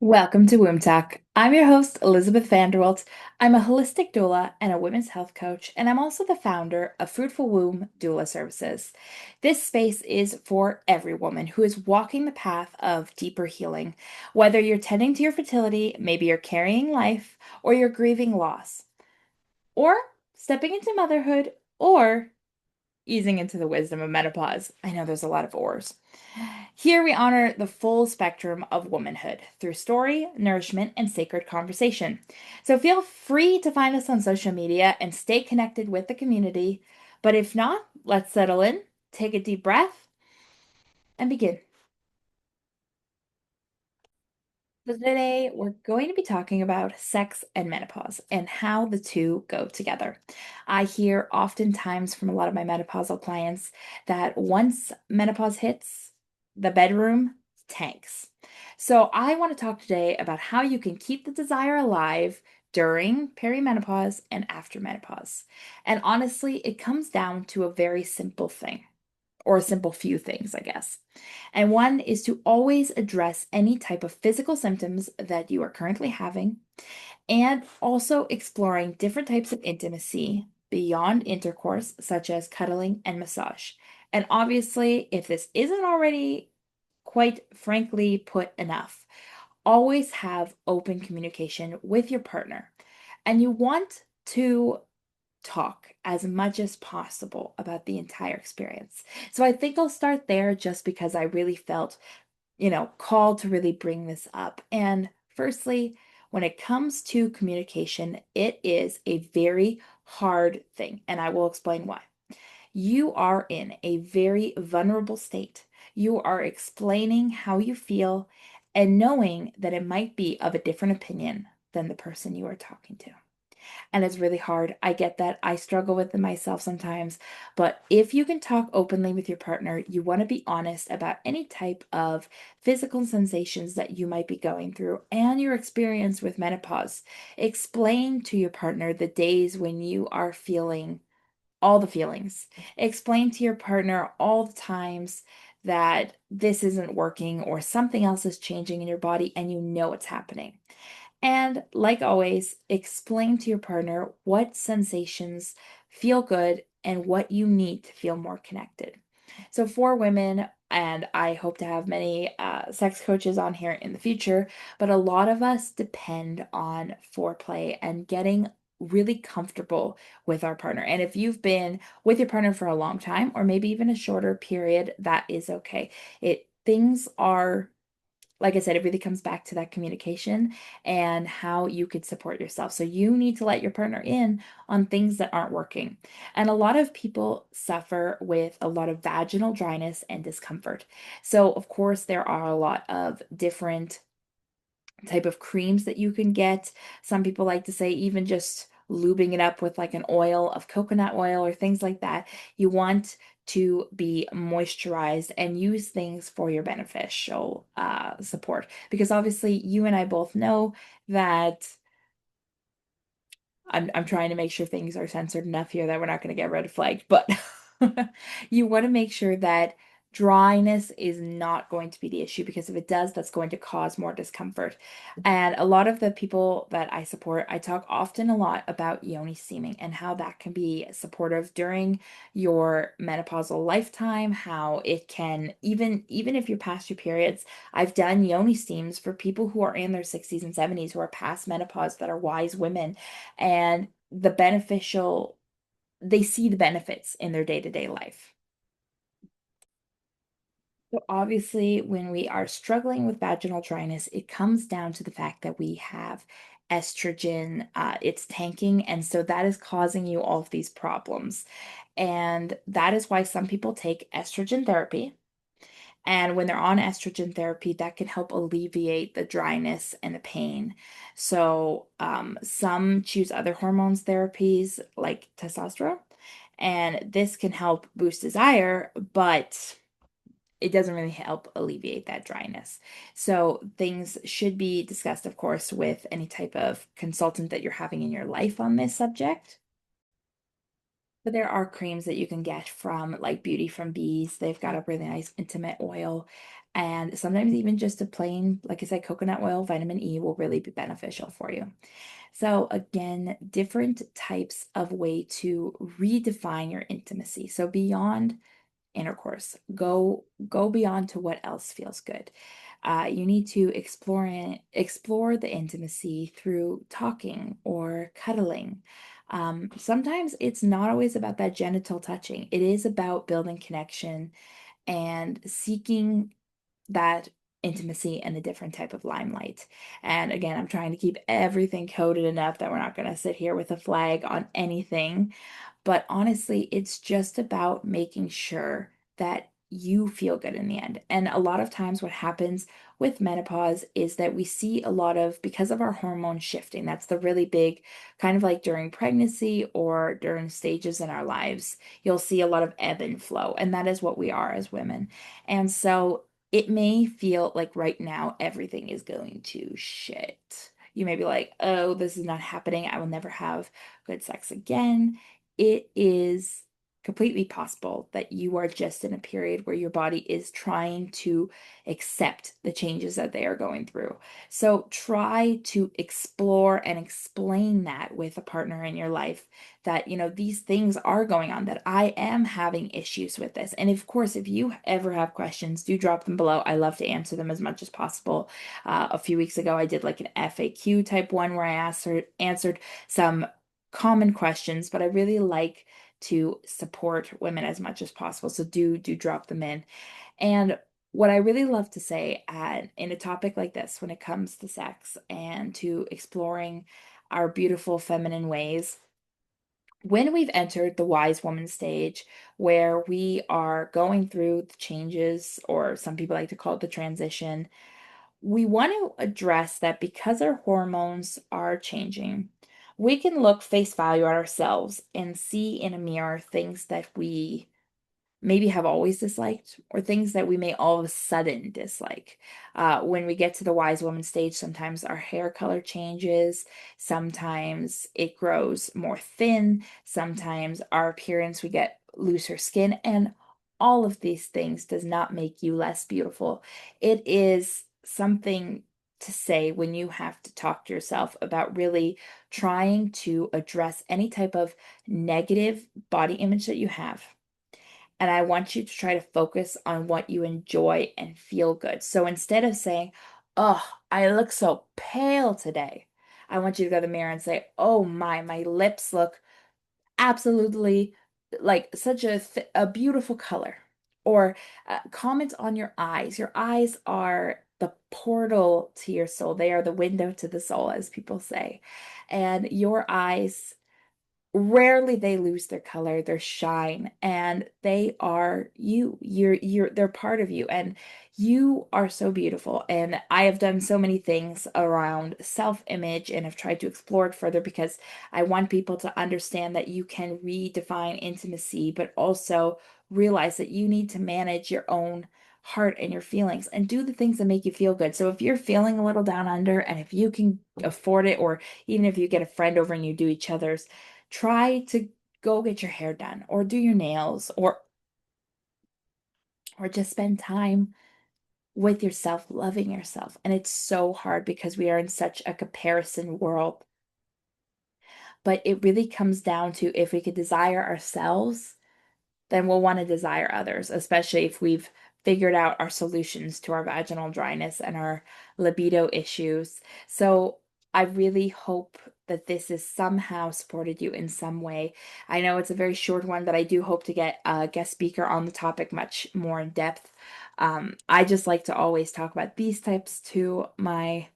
Welcome to Womb Talk. I'm your host, Elizabeth Vanderwilt. I'm a holistic doula and a women's health coach, and I'm also the founder of Fruitful Womb Doula Services. This space is for every woman who is walking the path of deeper healing. Whether you're tending to your fertility, maybe you're carrying life, or you're grieving loss, or stepping into motherhood, or easing into the wisdom of menopause. I know there's a lot of ors. Here we honor the full spectrum of womanhood through story, nourishment, and sacred conversation. So feel free to find us on social media and stay connected with the community. But if not, let's settle in, take a deep breath, and begin. So today we're going to be talking about sex and menopause and how the two go together. I hear oftentimes from a lot of my menopausal clients that once menopause hits, the bedroom tanks. So I want to talk today about how you can keep the desire alive during perimenopause and after menopause. And honestly, it comes down to a very simple thing, or a simple few things, I guess. And one is to always address any type of physical symptoms that you are currently having, and also exploring different types of intimacy beyond intercourse, such as cuddling and massage. And obviously, if this isn't already quite frankly put enough, always have open communication with your partner. And you want to talk as much as possible about the entire experience. So I think I'll start there just because I really felt, called to really bring this up. And firstly, when it comes to communication, it is a very hard thing, and I will explain why. You are in a very vulnerable state. You are explaining how you feel and knowing that it might be of a different opinion than the person you are talking to. And it's really hard. I get that. I struggle with it myself sometimes. But if you can talk openly with your partner, you want to be honest about any type of physical sensations that you might be going through and your experience with menopause. Explain to your partner the days when you are feeling all the feelings. Explain to your partner all the times that this isn't working or something else is changing in your body and you know it's happening. And like always, explain to your partner what sensations feel good and what you need to feel more connected. So, for women, and I hope to have many sex coaches on here in the future, but a lot of us depend on foreplay and getting really comfortable with our partner. And if you've been with your partner for a long time, or maybe even a shorter period, that is okay. Things are, like I said, it really comes back to that communication and how you could support yourself. So you need to let your partner in on things that aren't working. And a lot of people suffer with a lot of vaginal dryness and discomfort. So of course, there are a lot of different type of creams that you can get. Some people like to say even just lubing it up with like an oil of coconut oil or things like that. You want to be moisturized and use things for your beneficial support, because obviously you and I both know that I'm trying to make sure things are censored enough here that we're not going to get red flagged, but you want to make sure that dryness is not going to be the issue, because if it does, that's going to cause more discomfort. And a lot of the people that I support, I talk often a lot about yoni steaming and how that can be supportive during your menopausal lifetime, how it can even if you're past your periods. I've done yoni steams for people who are in their 60s and 70s who are past menopause, that are wise women, and they see the benefits in their day-to-day life. So obviously, when we are struggling with vaginal dryness, it comes down to the fact that we have estrogen, it's tanking, and so that is causing you all of these problems. And that is why some people take estrogen therapy. And when they're on estrogen therapy, that can help alleviate the dryness and the pain. So, some choose other hormones therapies like testosterone, and this can help boost desire, but it doesn't really help alleviate that dryness. So, things should be discussed, of course, with any type of consultant that you're having in your life on this subject. But there are creams that you can get from like Beauty from Bees. They've got a really nice intimate oil. And sometimes even just a plain, like I said, coconut oil, vitamin E will really be beneficial for you. So again, different types of way to redefine your intimacy. So beyond intercourse, go beyond to what else feels good. You need to explore the intimacy through talking or cuddling. Sometimes it's not always about that genital touching. It is about building connection and seeking that intimacy in a different type of limelight. And again, I'm trying to keep everything coded enough that we're not going to sit here with a flag on anything. But honestly, it's just about making sure that you feel good in the end. And a lot of times, what happens with menopause is that we see a lot of, because of our hormone shifting, that's the really big kind of like during pregnancy or during stages in our lives, you'll see a lot of ebb and flow. And that is what we are as women. And so it may feel like right now everything is going to shit. You may be like, oh, this is not happening. I will never have good sex again. It is completely possible that you are just in a period where your body is trying to accept the changes that they are going through. So try to explore and explain that with a partner in your life that, these things are going on, that I am having issues with this. And of course, if you ever have questions, do drop them below. I love to answer them as much as possible. A few weeks ago, I did like an FAQ type one where I answered some common questions, but I really like to support women as much as possible. So do drop them in. And what I really love to say in a topic like this, when it comes to sex and to exploring our beautiful feminine ways, when we've entered the wise woman stage where we are going through the changes, or some people like to call it the transition, we want to address that because our hormones are changing. We can look face value at ourselves and see in a mirror things that we maybe have always disliked, or things that we may all of a sudden dislike. When we get to the wise woman stage, sometimes our hair color changes, sometimes it grows more thin, sometimes our appearance, we get looser skin, and all of these things does not make you less beautiful. It is something to say when you have to talk to yourself about really trying to address any type of negative body image that you have. And I want you to try to focus on what you enjoy and feel good. So instead of saying, oh, I look so pale today, I want you to go to the mirror and say, oh my lips look absolutely like such a beautiful color. Or comment on your eyes. Your eyes are the portal to your soul. They are the window to the soul, as people say. And your eyes, rarely they lose their color, their shine, and they are you. They're part of you, and you are so beautiful. And I have done so many things around self-image and have tried to explore it further because I want people to understand that you can redefine intimacy, but also realize that you need to manage your own heart and your feelings and do the things that make you feel good. So if you're feeling a little down under, and if you can afford it, or even if you get a friend over and you do each other's, try to go get your hair done or do your nails, or just spend time with yourself, loving yourself. And it's so hard because we are in such a comparison world. But it really comes down to, if we could desire ourselves, then we'll want to desire others, especially if we've figured out our solutions to our vaginal dryness and our libido issues. So I really hope that this has somehow supported you in some way. I know it's a very short one, but I do hope to get a guest speaker on the topic much more in depth. I just like to always talk about these types to my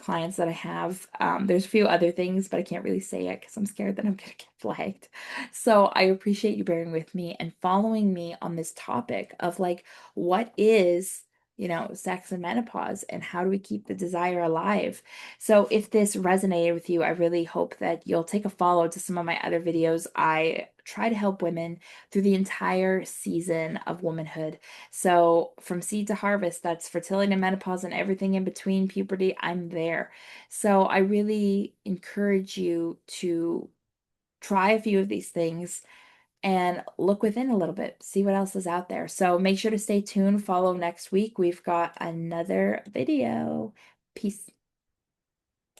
clients that I have. There's a few other things, but I can't really say it because I'm scared that I'm going to get flagged. So I appreciate you bearing with me and following me on this topic of like, what is, sex and menopause, and how do we keep the desire alive? So if this resonated with you, I really hope that you'll take a follow to some of my other videos. I try to help women through the entire season of womanhood. So from seed to harvest, that's fertility and menopause and everything in between, puberty, I'm there. So I really encourage you to try a few of these things, and look within a little bit, see what else is out there. So make sure to stay tuned, follow next week. We've got another video. Peace.